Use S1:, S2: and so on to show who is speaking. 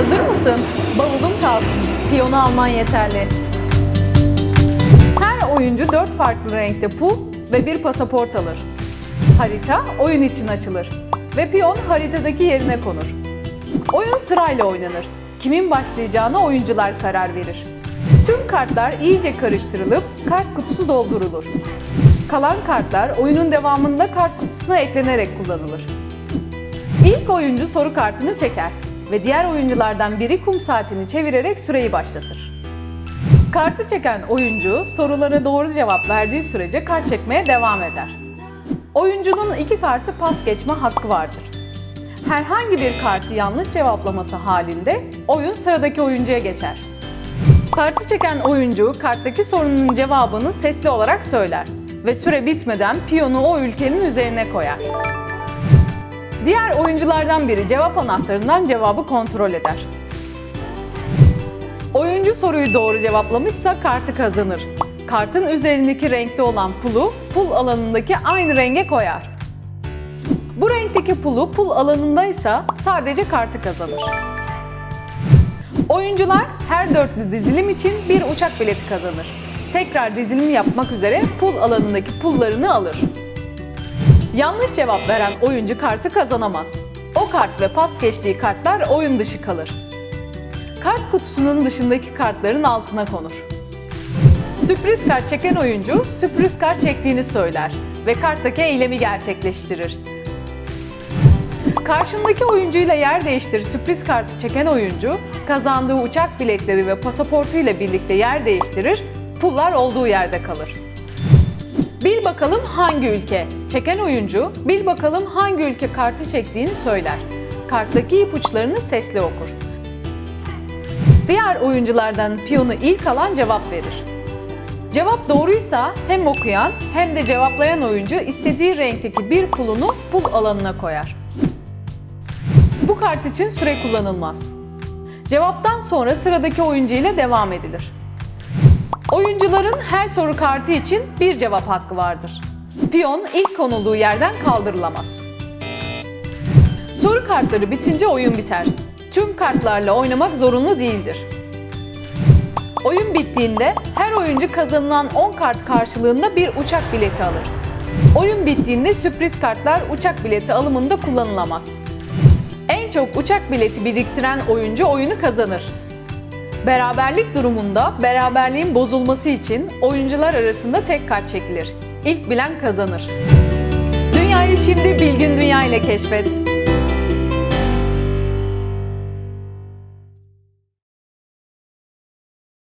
S1: Hazır mısın? Bavulun kalsın. Piyonu alman yeterli. Her oyuncu 4 farklı renkte pul ve bir pasaport alır. Harita oyun için açılır ve piyon haritadaki yerine konur. Oyun sırayla oynanır. Kimin başlayacağına oyuncular karar verir. Tüm kartlar iyice karıştırılıp kart kutusu doldurulur. Kalan kartlar oyunun devamında kart kutusuna eklenerek kullanılır. İlk oyuncu soru kartını çeker ve diğer oyunculardan biri kum saatini çevirerek süreyi başlatır. Kartı çeken oyuncu sorulara doğru cevap verdiği sürece kart çekmeye devam eder. Oyuncunun 2 kartı pas geçme hakkı vardır. Herhangi bir kartı yanlış cevaplaması halinde oyun sıradaki oyuncuya geçer. Kartı çeken oyuncu karttaki sorunun cevabını sesli olarak söyler ve süre bitmeden piyonu o ülkenin üzerine koyar. Diğer oyunculardan biri cevap anahtarından cevabı kontrol eder. Oyuncu soruyu doğru cevaplamışsa kartı kazanır. Kartın üzerindeki renkte olan pulu pul alanındaki aynı renge koyar. Bu renkteki pulu pul alanındaysa sadece kartı kazanır. Oyuncular her dörtlü dizilim için bir uçak bileti kazanır. Tekrar dizilim yapmak üzere pul alanındaki pullarını alır. Yanlış cevap veren oyuncu kartı kazanamaz. O kart ve pas geçtiği kartlar oyun dışı kalır. Kart kutusunun dışındaki kartların altına konur. Sürpriz kart çeken oyuncu sürpriz kart çektiğini söyler ve karttaki eylemi gerçekleştirir. Karşındaki oyuncuyla yer değiştir sürpriz kartı çeken oyuncu kazandığı uçak biletleri ve pasaportu ile birlikte yer değiştirir, pullar olduğu yerde kalır. Bil bakalım hangi ülke? Çeken oyuncu bil bakalım hangi ülke kartı çektiğini söyler. Karttaki ipuçlarını sesli okur. Diğer oyunculardan piyonu ilk alan cevap verir. Cevap doğruysa hem okuyan hem de cevaplayan oyuncu istediği renkteki bir pulunu pul alanına koyar. Bu kart için süre kullanılmaz. Cevaptan sonra sıradaki oyuncu ile devam edilir. Oyuncuların her soru kartı için bir cevap hakkı vardır. Piyon ilk konulduğu yerden kaldırılamaz. Soru kartları bitince oyun biter. Tüm kartlarla oynamak zorunlu değildir. Oyun bittiğinde her oyuncu kazanılan 10 kart karşılığında bir uçak bileti alır. Oyun bittiğinde sürpriz kartlar uçak bileti alımında kullanılamaz. En çok uçak bileti biriktiren oyuncu oyunu kazanır. Beraberlik durumunda beraberliğin bozulması için oyuncular arasında tek kart çekilir. İlk bilen kazanır. Dünyayı şimdi Bilgin Dünya ile keşfet.